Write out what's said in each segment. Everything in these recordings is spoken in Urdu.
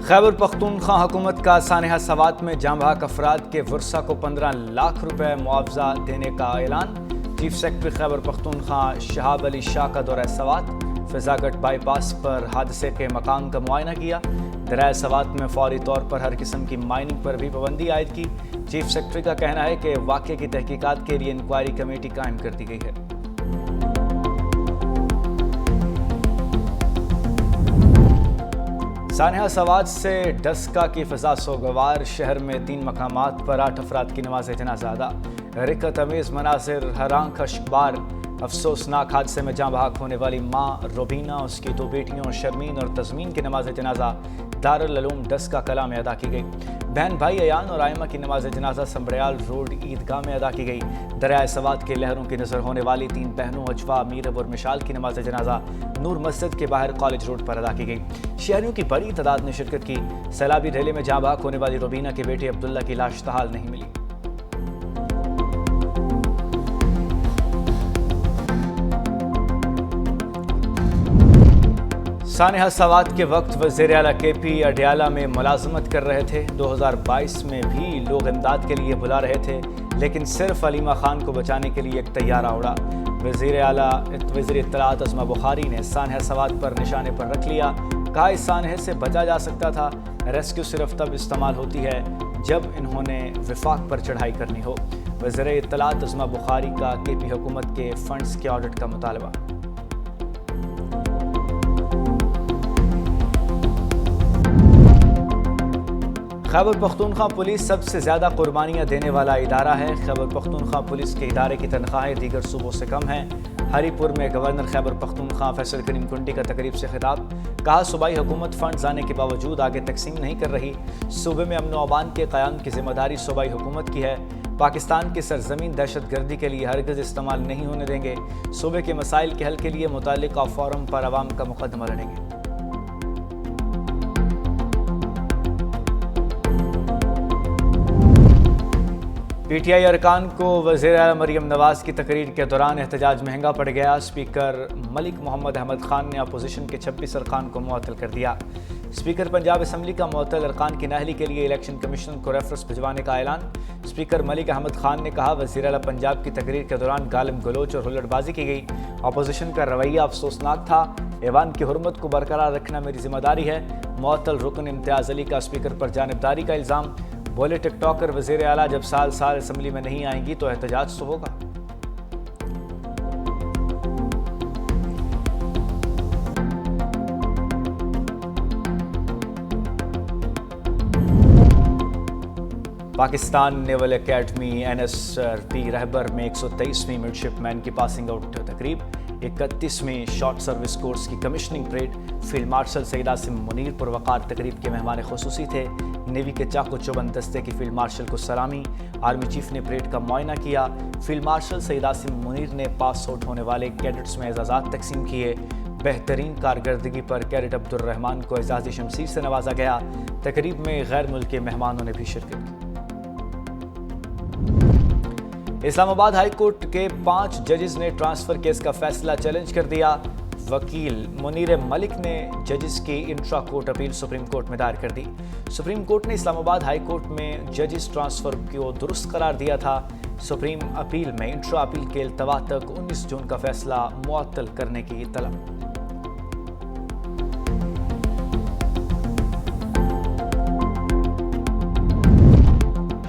خیبر پختونخوا حکومت کا سانحہ سوات میں جاں بحق افراد کے ورثہ کو 15 لاکھ روپے معاوضہ دینے کا اعلان۔ چیف سیکرٹری خیبر پختونخوا شہاب علی شاہ کا دورہ سوات، فضا گڑھ بائی پاس پر حادثے کے مقام کا معائنہ کیا۔ دریائے سوات میں فوری طور پر ہر قسم کی مائننگ پر بھی پابندی عائد کی۔ چیف سیکرٹری کا کہنا ہے کہ واقعے کی تحقیقات کے لیے انکوائری کمیٹی قائم کر دی گئی ہے۔ سانحہ سوات سے ڈسکا کی فضا سوگوار، شہر میں 3 مقامات پر 8 افراد کی نماز جنازہ ادا۔ رکت امیز مناظر، حیران کشبار افسوسناک حادثے میں جاں بحق ہونے والی ماں روبینہ، اس کی 2 بیٹیوں شرمین اور تزمین کی نماز جنازہ دارالعلوم ڈسکا کلاں میں ادا کی گئی۔ بہن بھائی ایان اور آئمہ کی نماز جنازہ سنبریال روڈ عیدگاہ میں ادا کی گئی۔ دریائے سوات کے لہروں کی نظر ہونے والی 3 بہنوں اجوا، میرب اور مشال کی نماز جنازہ نور مسجد کے باہر کالج روڈ پر ادا کی گئی۔ شہریوں کی بڑی تعداد نے شرکت کی۔ سیلابی ریلی میں جاں بحق ہونے والی روبینہ کے بیٹے عبداللہ کی لاش تحال نہیں ملی۔ سانحہ سوات کے وقت وزیر اعلیٰ کے پی اڈیالہ میں ملازمت کر رہے تھے۔ 2022 میں بھی لوگ امداد کے لیے بلا رہے تھے، لیکن صرف علیمہ خان کو بچانے کے لیے ایک طیارہ اڑا۔ وزیر اطلاعات عظمہ بخاری نے سانحہ سوات پر نشانے پر رکھ لیا، کہا اس سانحے سے بچا جا سکتا تھا۔ ریسکیو صرف تب استعمال ہوتی ہے جب انہوں نے وفاق پر چڑھائی کرنی ہو۔ وزیر اطلاعات عظمہ بخاری کا کے پی حکومت کے فنڈز کے آڈٹ کا مطالبہ۔ خیبر پختونخوا پولیس سب سے زیادہ قربانیاں دینے والا ادارہ ہے۔ خیبر پختونخوا پولیس کے ادارے کی تنخواہیں دیگر صوبوں سے کم ہیں۔ ہری پور میں گورنر خیبر پختونخوا فیصل کریم کنڈی کا تقریب سے خطاب، کہا صوبائی حکومت فنڈز آنے کے باوجود آگے تقسیم نہیں کر رہی۔ صوبے میں امن و امان کے قیام کی ذمہ داری صوبائی حکومت کی ہے۔ پاکستان کی سرزمین دہشت گردی کے لیے ہرگز استعمال نہیں ہونے دیں گے۔ صوبے کے مسائل کے حل کے لیے متعلقہ فورم پر عوام کا مقدمہ لڑیں گے۔ پی ٹی آئی ارکان کو وزیر اعلیٰ مریم نواز کی تقریر کے دوران احتجاج مہنگا پڑ گیا۔ اسپیکر ملک محمد احمد خان نے اپوزیشن کے 26 ارکان کو معطل کر دیا۔ اسپیکر پنجاب اسمبلی کا معطل ارکان کی نااہلی کے لیے الیکشن کمیشن کو ریفرنس بھجوانے کا اعلان۔ اسپیکر ملک احمد خان نے کہا وزیر اعلیٰ پنجاب کی تقریر کے دوران گالم گلوچ اور ہلڑ بازی کی گئی۔ اپوزیشن کا رویہ افسوسناک تھا۔ ایوان کی حرمت کو برقرار رکھنا میری ذمہ داری ہے۔ معطل رکن امتیاز علی کا اسپیکر پر جانبداری کا الزام۔ بولے ٹک ٹاکر وزیر اعلیٰ جب سال اسمبلی میں نہیں آئیں گی تو احتجاج تو ہوگا۔ پاکستان نیول اکیڈمی NSRP رہبر میں 123ویں مڈشپ مین کی پاسنگ آؤٹ تقریب، 31ویں شارٹ سروس کورس کی commissioning parade. Field marshal Syed Asim Munir پروقار تقریب کے مہمان خصوصی تھے۔ نیوی کے چاق و چوبند دستے کی فیلڈ مارشل کو سلامی۔ آرمی چیف نے پریڈ کا معائنہ کیا۔ فیلڈ مارشل سید عاصم منیر نے پاس آؤٹ ہونے والے کیڈٹس میں اعزازات تقسیم کیے۔ بہترین کارکردگی پر کیڈٹ عبد الرحمان کو اعزازی شمشیر سے نوازا گیا۔ تقریب میں غیر ملکی مہمانوں نے بھی شرکت کی۔ اسلام آباد ہائی کورٹ کے 5 ججز نے ٹرانسفر کیس کا فیصلہ چیلنج کر دیا۔ وکیل منیر ملک نے ججز کی intra court appeal supreme court میں دائر کر دی۔ سپریم کورٹ نے اسلام آباد ہائی کورٹ میں ججز ٹرانسفر کو درست قرار دیا تھا۔ سپریم اپیل میں انٹرا اپیل کے التوا تک 19 جون کا فیصلہ معطل کرنے کی طلب۔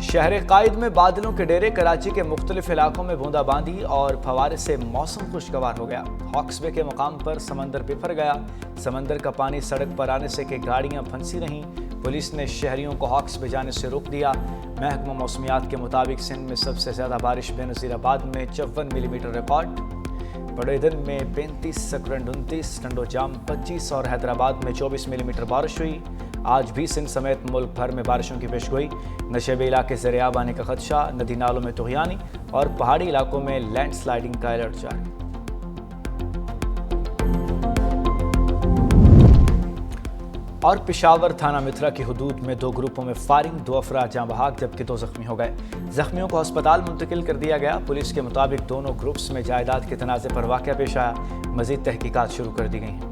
شہر قائد میں بادلوں کے ڈیرے، کراچی کے مختلف علاقوں میں بوندا باندی اور پھوارے سے موسم خوشگوار ہو گیا۔ ہاکس بے کے مقام پر سمندر بفر گیا۔ سمندر کا پانی سڑک پر آنے سے کہ گاڑیاں پھنسی رہیں۔ پولیس نے شہریوں کو ہاکس بے جانے سے روک دیا۔ محکمہ موسمیات کے مطابق سندھ میں سب سے زیادہ بارش بے نظیر آباد میں 54 ملی میٹر ریکارڈ، بڑے دن میں 35، سکرنڈ 29، ٹنڈو جام 25 اور حیدرآباد میں 24 ملی میٹر بارش ہوئی۔ آج بھی سندھ سمیت ملک بھر میں بارشوں کی پیشگوئی۔ نشیبی علاقے زیر آب آنے کا خدشہ، ندی نالوں میں طغیانی اور پہاڑی علاقوں میں لینڈ سلائیڈنگ کا الرٹ جاری۔ اور پشاور تھانہ متھرا کی حدود میں 2 گروپوں میں فائرنگ، 2 افراد جاں بحق جبکہ 2 زخمی ہو گئے۔ زخمیوں کو ہسپتال منتقل کر دیا گیا۔ پولیس کے مطابق دونوں گروپس میں جائیداد کے تنازع پر واقعہ پیش آیا۔ مزید تحقیقات شروع کر دی گئی ہیں۔